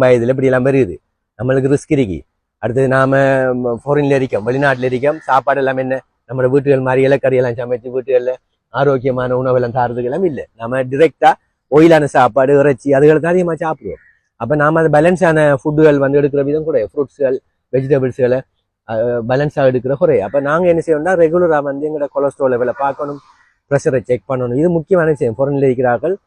வயதுல இப்படி எல்லாம் வருது. நம்மளுக்கு ரிஸ்க் இருக்கு. அடுத்தது நாம ஃபாரின்ல இருக்கோம், வெளிநாட்டுல இருக்கோம். சாப்பாடு எல்லாம் என்ன நம்ம வீட்டுகள் மாதிரி இலக்கறி எல்லாம் சமைச்சு வீட்டுகள்ல ஆரோக்கியமான உணவெல்லாம் தாரதுக்கு எல்லாம் இல்லை. நம்ம டிரெக்டா ஒயிலான சாப்பாடு, இறைச்சி அதுகளை தான் அதிகமாக சாப்பிடுவோம். அப்ப நாம அது பேலன்ஸான ஃபுட்டுகள் வந்து எடுக்கிற விதம் கூட ஃப்ரூட்ஸ்கள், வெஜிடபிள்ஸ்களை பேலன்ஸாக எடுக்கிற குறை. அப்ப நாங்க என்ன செய்யணும்னா ரெகுலரா வந்து எங்களோட கொலஸ்ட்ரால் லெவலை பார்க்கணும், ப்ரெஷரை செக் பண்ணணும். இது முக்கியமான விஷயம். ஃபாரின்ல இருக்கிறார்கள்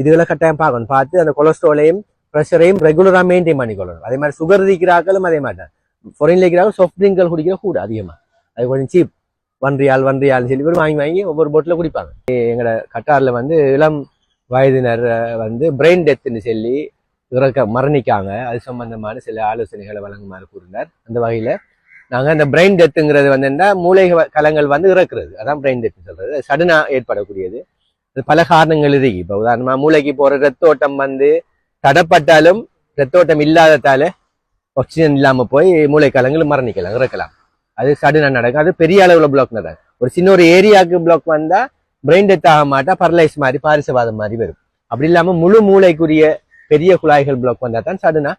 இதுகளை கட்டாயம் பார்க்கணும். பார்த்து அந்த கொலஸ்ட்ராலையும் ப்ரெஷரையும் ரெகுலரா மெயின்டைன் பண்ணிக்கொள்ளணும். அதே மாதிரி சுகர் இருக்கிறார்களும் அதே மாதிரி தான். ஃபாரின்ல இருக்கிறார்கள் சாஃப்ட் ட்ரிங்க்கள் குடிக்கிற கூட அதிகமா, அது கொஞ்சம் சீப், ஒன் ரியால் சொல்லி வாங்கி ஒவ்வொரு போட்டில் குடிப்பாங்க. எங்களோட கட்டார்ல வந்து இளம் வயதினர் வந்து பிரெயின் டெத்துன்னு சொல்லி மரணிக்காங்க. அது சம்பந்தமான சில ஆலோசனைகளை வழங்குமாறு கூறினார். அந்த வகையில நாங்க அந்த பிரெயின் டெத்துங்கிறது வந்து என்ன, மூளை கலங்கள் வந்து இறக்குறது, அதான் பிரெயின் டெத் சொல்றது. சடனா ஏற்படக்கூடியது. அது பல காரணங்கள் இருக்கு. இப்ப உதாரணமா மூளைக்கு போற ரத்த ஓட்டம் வந்து தடப்பட்டாலும் ரத்த ஓட்டம் இல்லாததால ஆக்சிஜன் இல்லாம போய் மூளை கலங்கள் மரணிக்கலாம், இறக்கலாம். அது சடனா நடக்கும். அது பெரிய அளவுல பிளாக் நடக்கும். ஒரு சின்ன ஒரு ஏரியாவுக்கு பிளாக் வந்தா பிரெயின் டெத் ஆக மாட்டா, பரலைஸ் மாதிரி, பாரிசவாதம் மாதிரி வரும். அப்படி இல்லாம முழு மூளைக்குரிய பெரிய குழாய்கள் பிளாக் வந்தா தான் சடனா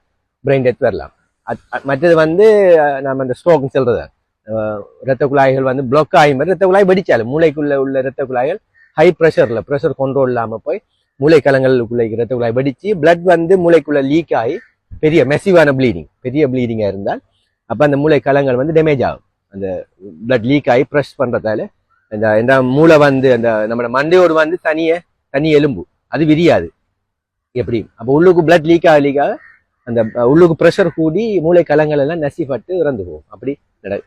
பிரெயின் டெத் வரலாம். மற்றது வந்து நம்ம அந்த ஸ்ட்ரோக் சொல்றது, ரத்த குழாய்கள் வந்து பிளாக் ஆகி மாதிரி ரத்த குழாய் வெடிச்சாலும் மூளைக்குள்ள உள்ள ரத்த குழாய்கள் ஹை ப்ரெஷர்ல ப்ரெஷர் கண்ட்ரோல் இல்லாம போய் மூளை கலங்களுக்குள்ள ரத்த குழாய் வெடிச்சு பிளட் வந்து மூளைக்குள்ள லீக் ஆகி பெரிய மெசிவான ப்ளீடிங், பெரிய ப்ளீடிங்கா இருந்தால் அப்ப அந்த மூளை கலங்கள் வந்து டேமேஜ் ஆகும். அந்த பிளட் லீக் ஆகி ப்ரெஷ் பண்றதால இந்த மூளை வந்து அந்த நம்ம மண்டையோடு வந்து தனி எலும்பு அது விரியாது எப்படி. அப்ப உள்ளுக்கு பிளட் லீக் ஆக அந்த உள்ளுக்கு ப்ரெஷர் கூடி மூளை கலங்கள் எல்லாம் நசிப்பட்டு இறந்து போகும். அப்படி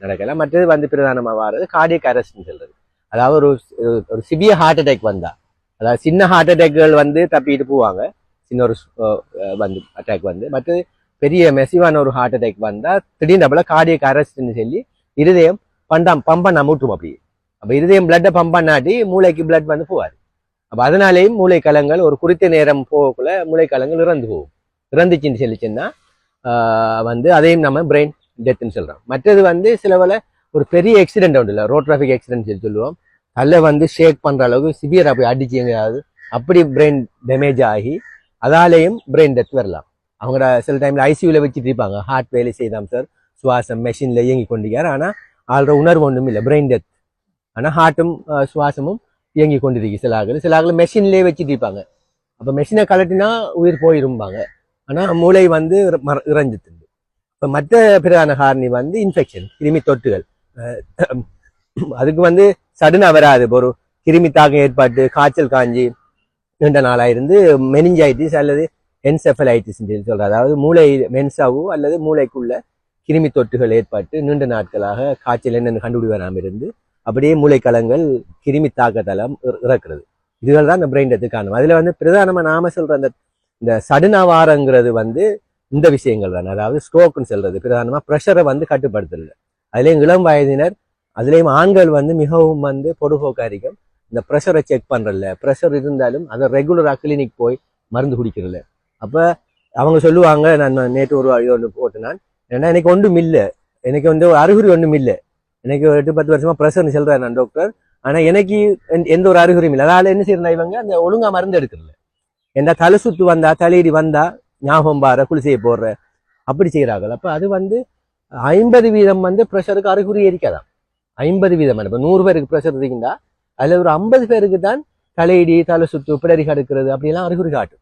நடக்கலாம். மற்றது வந்து பிரதானமா வாரது கார்டியக் அரெஸ்ட்னு சொல்றது. அதாவது ஒரு சிவியர் ஹார்ட் அட்டாக் வந்தா, அதாவது சின்ன ஹார்ட் அட்டாக்கள் வந்து தப்பிட்டு போவாங்க, சின்ன ஒரு வந்து அட்டாக் வந்து. மற்ற பெரிய மெசிவான ஒரு ஹார்ட் அட்டாக் வந்தா திடீர்னு கார்டியக் அரெஸ்ட்னு சொல்லி இருதயம் பம்ப் பண்ணாம விட்டுரும் அப்படி. அப்ப இருதயம் பிளட்டை பம்ப் பண்ணாட்டி மூளைக்கு பிளட் வந்து போவாது. அப்ப அதனாலேயும் மூளை கலங்கள் ஒரு குறித்த நேரம் போகக்குள்ள மூளை கலங்கள் இறந்து போகும். இறந்துச்சுன்னு சொல்லிச்சுன்னா வந்து அதையும் நம்ம பிரெயின் டெத்ன்னு சொல்றோம். மற்றது வந்து சில வேளை ஒரு பெரிய ஆக்சிடென்ட் உண்டு இல்லை, ரோட் டிராஃபிக் ஆக்சிடென்ட் சொல்லுவோம். அதில் வந்து ஷேக் பண்ற அளவுக்கு சிவியரா போய் அடிச்சு எங்கேயாவது அப்படி பிரெயின் டேமேஜ் ஆகி அதாலேயும் பிரெயின் டெத் வரலாம். அவங்க சில டைம்ல ஐசியூல வச்சுட்டு இருப்பாங்க, ஹார்ட் வேலை செய்தாம் சார், சுவாசம் மெஷின்ல இயங்கி கொண்டிருக்காரு, ஆனா ஆள்ற உணர்வு ஒன்றும் இல்லை, பிரெயின் டெத். ஆனா ஹார்ட்டும் சுவாசமும் இயங்கி கொண்டிருக்கு. சில ஆகல மெஷின்லேயே வச்சுட்டு இருப்பாங்க. அப்ப மெஷினை கலட்டினா உயிர் போயிருப்பாங்க, ஆனா மூளை வந்து இறஞ்சிட்டு. இப்ப மற்ற பிரதான காரணி வந்து இன்ஃபெக்ஷன், கிருமி தொற்றுகள். அதுக்கு வந்து சடனா வராது. ஒரு கிருமி தாக்கம் ஏற்பட்டு காய்ச்சல் காஞ்சி நீண்ட நாளாயிருந்து மெனிஞ்சைட்டிஸ் அல்லது என்செஃபலைட்டிஸ் சொல்றது, அதாவது மூளை மென்சாவோ அல்லது மூளைக்குள்ள கிருமி தொற்றுகள் ஏற்பட்டு நீண்ட நாட்களாக காய்ச்சல் என்னென்னு கண்டுபிடி வராமல் இருந்து அப்படியே மூளைக்கலங்கள் கிருமி தாக்கத்தால இறக்குறது. இதுகள் தான் இந்த பிரெயின் டெத்து காரணம். அதுல வந்து பிரதானமா நாம சொல்ற இந்த சடுனாவாரங்கிறது வந்து இந்த விஷயங்கள் தான். அதாவது ஸ்ட்ரோக்னு சொல்றது பிரதானமா ப்ரெஷரை வந்து கட்டுப்படுத்துறது. அதுலேயும் இளம் வயதினர், அதுலேயும் ஆண்கள் வந்து மிகவும் வந்து பொடுபோக்காரிக்கும் இந்த ப்ரெஷரை செக் பண்றதில்ல. ப்ரெஷர் இருந்தாலும் அதை ரெகுலரா கிளினிக் போய் மருந்து குடிக்கிறதில்ல. அப்ப அவங்க சொல்லுவாங்க, நான் நேற்று ஒரு ஒன்று போட்டுனான், ஏன்னா எனக்கு ஒன்றும் இல்லை, எனக்கு வந்து அறிகுறி ஒன்றும் இல்லை, எனக்கு 8-10 வருஷமா ப்ரெஷர்னு சொல்றேன் நான் டாக்டர், ஆனா எனக்கு எந்த ஒரு அறிகுறியும் இல்லை. அதனால என்ன செய்யறா இவங்க அந்த ஒழுங்கா மருந்து எடுக்கிறதில்ல. என்ன தலை சுத்து வந்தா தலையடி வந்தா ஞாபகம் பாரு குளிசையை போடுற அப்படி செய்யறாங்க. அப்ப அது வந்து 50% வந்து ப்ரெஷருக்கு அறிகுறி இருக்காதான். 50%. இப்ப 100 பேருக்கு ப்ரெஷர் இருக்குண்டா அதுல ஒரு 50 பேருக்கு தான் தலையடி, தலை சுத்து, பிடரி கடுக்கிறது அப்படியெல்லாம் அறிகுறி காட்டும்.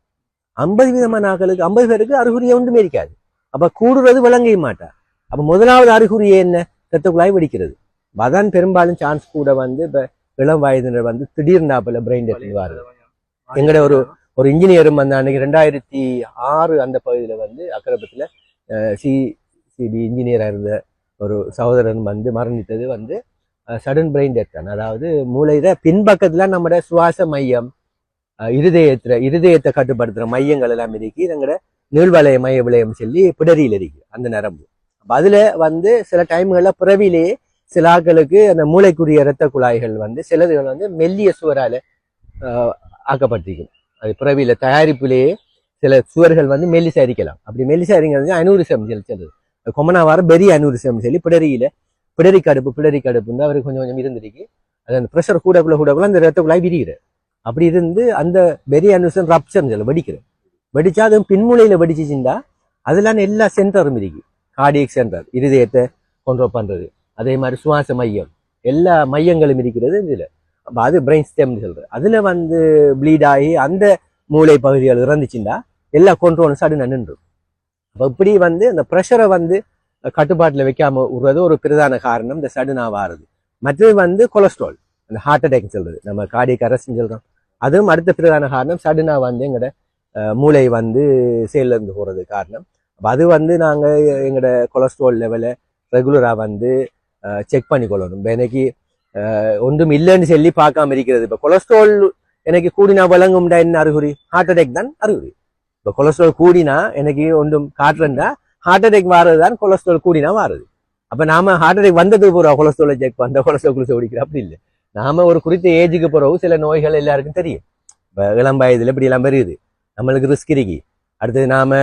50% ஆக்களுக்கு 50 பேருக்கு அறிகுறியை ஒன்றுமே இருக்காது. அப்ப கூடுறது விளங்கவே மாட்டா. அப்ப முதலாவது அறிகுறி என்ன, ரத்த குழாய் வெடிக்கிறது. அதான் பெரும்பாலும் சான்ஸ் கூட வந்து இப்ப இளம் வயதினர் வந்து திடீர்னாப்புல பிரெயின் டெத் வருது. எங்கட ஒரு இன்ஜினியரும் வந்து அன்னைக்கு 2006 அந்த பகுதியில வந்து அக்கரபத்துல சிபி இன்ஜினியரா இருந்த ஒரு சகோதரன் வந்து மரணித்தது வந்து சடன் பிரெயின் டெத் தான். அதாவது மூளையில பின்பக்கத்துல நம்மட சுவாச மையம், இருதயத்தை கட்டுப்படுத்துற மையங்கள் எல்லாம் இருக்கு. எங்கட நீள்வளைய மைய விளையம் சொல்லி பிடரியில் இருக்கு அந்த நரம்பு. அதுல வந்து சில டைம்கள்ல பிறவிலேயே சில ஆட்களுக்கு அந்த மூளைக்குரிய இரத்த குழாய்கள் வந்து சிலதுகள் வந்து மெல்லிய சுவரால ஆக்கப்பட்டிருக்கும். அது பிறவியில தயாரிப்பிலேயே சில சுவர்கள் வந்து மெல்லிசா அரிக்கலாம். அப்படி மெல்லிசா அரிங்கிறது அனூரிசம் சொல்றது. கொமனா வார பெரிய அனூரிசம் சொல்லி பிடரி கடுப்புன்னு அவருக்கு கொஞ்சம் இருந்திருக்கு. அது அந்த ப்ரெஷர் கூட அந்த இரத்த குழாய் விரிகிற அப்படி இருந்து அந்த பெரிய அனூரிசம் ரப்சர் சொல்ல வெடிக்கிற வெடிச்சா அதுவும் பின்மூலையில வெடிச்சிச்சுண்டா அதெல்லாம் எல்லா சென்டரும் இருக்கு. கார்டியக் சென்டர் இருதயத்தை கண்ட்ரோல் பண்றது, அதே மாதிரி சுவாச மையம், எல்லா மையங்களும் இருக்கிறது இதுல. அப்ப அது பிரெயின் ஸ்டெம்னு சொல்றது. அதுல வந்து ப்ளீட் ஆகி அந்த மூளை பகுதிகள் இறந்துச்சுண்டா எல்லா கண்ட்ரோலும் சடுன நின்றும். அப்ப இப்படி வந்து அந்த ப்ரெஷரை வந்து கட்டுப்பாட்டில் வைக்காம விடுறது ஒரு பிரதான காரணம் இந்த சடுனா வாருது. மற்றது வந்து கொலஸ்ட்ரால், அந்த ஹார்ட் அட்டாக் சொல்றது, நம்ம கார்டியக் அரெஸ்ட்னு சொல்றோம். அதுவும் அடுத்த பிரதான காரணம். சடுனா வந்து எங்கட மூளை வந்து செயல்ல இருந்து போறது காரணம். அது வந்து நாங்க எங்கட கொலஸ்ட்ரால் லெவலை ரெகுலரா வந்து செக் பண்ணி கொள்ளணும். இப்போ எனக்கு ஒன்றும் இல்லைன்னு சொல்லி பார்க்காம இருக்கிறது. இப்போ கொலஸ்ட்ரால் எனக்கு கூடினா விளங்கும்டா என்ன அறிகுறி? ஹார்ட் அட்டாக் தான் அறிகுறி. இப்போ கொலஸ்ட்ரால் கூடினா எனக்கு ஒன்றும் காட்டுறா ஹார்ட் அட்டாக் வாரது தான் கொலஸ்ட்ரால் கூடினா வாருது. அப்ப நாம ஹார்ட் அட்டாக் வந்தது பிறகு கொலஸ்ட்ராலை செக் பண்ற, கொலஸ்ட்ரால் குளிச்சு குடிக்கிற அப்படி இல்லை. நாம ஒரு குறித்த ஏஜுக்கு பிறகு சில நோய்கள் எல்லாருக்கும் தெரியும். இப்போ இளம் வயதுல இப்படி எல்லாம் வருது, நம்மளுக்கு ரிஸ்க் இருக்கு. அடுத்தது நாம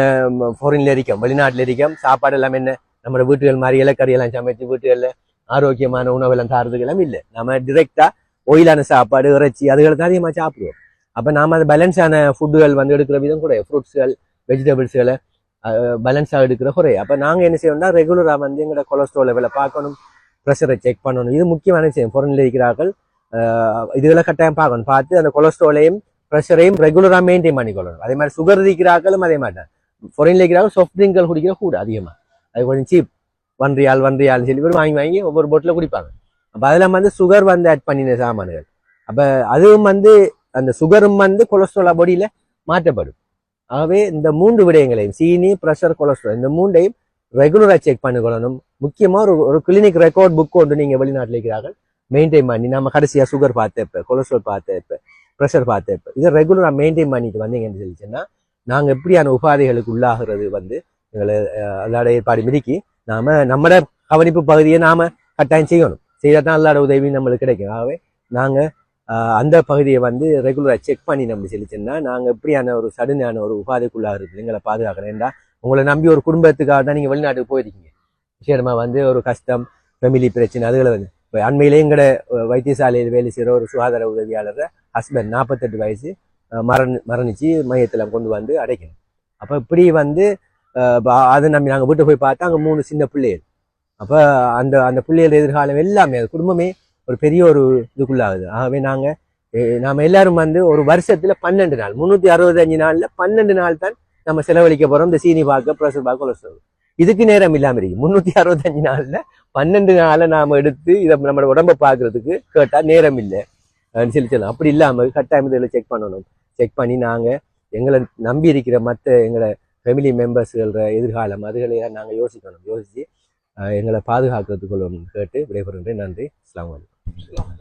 ஃபாரின்ல இருக்கோம், வெளிநாட்டுல இருக்கோம், சாப்பாடு எல்லாம் என்ன நம்ம வீட்டுகள் மாதிரி இலக்கறி எல்லாம் சமைச்சு வீட்டுகள்ல ஆரோக்கியமான உணவெல்லாம் தாரதுக்கு எல்லாம் இல்லை. நம்ம டிரெக்டா ஒயிலான சாப்பாடு, இறைச்சி அதுகளை தான் அதிகமாக சாப்பிடுவோம். அப்ப நாம அந்த பேலன்ஸான ஃபுட்டுகள் வந்து எடுக்கிற விதம் கூட, ஃப்ரூட்ஸ்கள் வெஜிடபிள்ஸ்களை பேலன்ஸாக எடுக்கிற குறை. அப்ப நாங்க என்ன செய்யணும்னா ரெகுலரா வந்து எங்களோட கொலஸ்ட்ரால் லெவலை பார்க்கணும், ப்ரெஷரை செக் பண்ணணும். இது முக்கியமான விஷயம். ஃபாரின்ல இருக்கிறார்கள் இதுகளை கட்டாயம் பார்க்கணும். பார்த்து அந்த கொலஸ்ட்ராலையும் ப்ரெஷரையும் ரெகுலரா மெயின்டைன் பண்ணிக்கொள்ளணும். அதே மாதிரி சுகர் இருக்கிறார்களும் அதே மாதிரி தான். ஃபாரின்ல இருக்கிறார்கள் சாஃப்ட் ட்ரிங்க்கள் குடிக்கிற கூட அதிகமா, அது கொஞ்சம் சீப், ஒன் ரியால் சொல்லி வாங்கி வாங்கி ஒவ்வொரு போட்டில் குடிப்பாங்க. அப்ப அதெல்லாம் வந்து சுகர் வந்து ஆட் பண்ணின சாமான்கள். அப்ப அதுவும் வந்து அந்த சுகரும் வந்து கொலஸ்ட்ரால் பாடியில மாற்றப்படும். ஆகவே இந்த 3 விடயங்களையும், சீனி, ப்ரெஷர், கொலஸ்ட்ரால், இந்த 3ஐயும் ரெகுலரா செக் பண்ணிக்கொள்ளணும். முக்கியமா ஒரு கிளினிக் ரெக்கார்ட் புக் ஒன்று நீங்க வெளிநாட்டில் இருக்கிறார்கள் மெயின்டைன் பண்ணி, நம்ம கடைசியா சுகர் பார்த்தப்ப, கொலஸ்ட்ரால் பார்த்தப்ப, ப்ரெஷர் பார்த்தப்ப, இதை ரெகுலரா மெயின்டைன் பண்ணிட்டு வந்தீங்கன்னு சொல்லிச்சுன்னா நாங்க எப்படியான உபாதைகளுக்கு உள்ளாகிறது வந்து எங்களை அல்லாட ஏற்பாடு மிதிக்கி நாம நம்மட கவனிப்பு பகுதியை நாம கட்டாயம் செய்யணும். செய்யத்தான் அல்லாட உதவி நம்மளுக்கு கிடைக்கும். ஆகவே நாங்க அந்த பகுதியை வந்து ரெகுலரா செக் பண்ணி நம்ம சொல்லிச்சோன்னா நாங்க எப்படியான ஒரு சடனான ஒரு உபாதைக்குள்ளாகிறது எங்களை பாதுகாக்கணும். ஏன்டா உங்களை நம்பி ஒரு குடும்பத்துக்காக தான் நீங்க வெளிநாட்டுக்கு போயிருக்கீங்க. விஷயமா வந்து ஒரு கஷ்டம், ஃபேமிலி பிரச்சனை, அதுகளை வந்து அண்மையிலே எங்கட வைத்தியசாலையில் வேலை செய்கிற ஒரு சுகாதார உதவியாளர் ஹஸ்பண்ட் 48 வயசு மரணிச்சு மையத்தில் கொண்டு வந்து அடைக்கணும். அப்போ இப்படி வந்து அதை நம்பி நாங்கள் வீட்டை போய் பார்த்தா அங்கே 3 சின்ன பிள்ளைகள். அப்போ அந்த அந்த பிள்ளைகள் எதிர்காலம் எல்லாமே, அது குடும்பமே ஒரு பெரிய ஒரு இதுக்குள்ளாகுது. ஆகவே நாம எல்லாரும் வந்து ஒரு வருஷத்துல 12 நாள், 365 நாள்ல 12 நாள் தான் நம்ம செலவழிக்க போறோம் இந்த சீனி பார்க்க, ப்ரெஷர் பார்க்க, கொலஸ்ட்ரால். இதுக்கு நேரம் இல்லாம இருக்கு. 365 நாள்ல 12 நாளை நாம எடுத்து இதை நம்ம உடம்ப பாக்குறதுக்கு கேட்டா நேரம் இல்லை சொல்லலாம். அப்படி இல்லாம கட்டாயம் இதில் செக் பண்ணணும். செக் பண்ணி நாங்க எங்களை நம்பி இருக்கிற மற்ற எங்களை ஃபேமிலி மெம்பர்ஸ்கள எதிர்காலம் அதுகளை நாங்கள் யோசிக்கணும். யோசிச்சு எங்களை பாதுகாக்கிறதுக்குள்ள கேட்டு விடைபெறுகின்றேன். நன்றி. அஸ்ஸலாமு அலைக்கும்.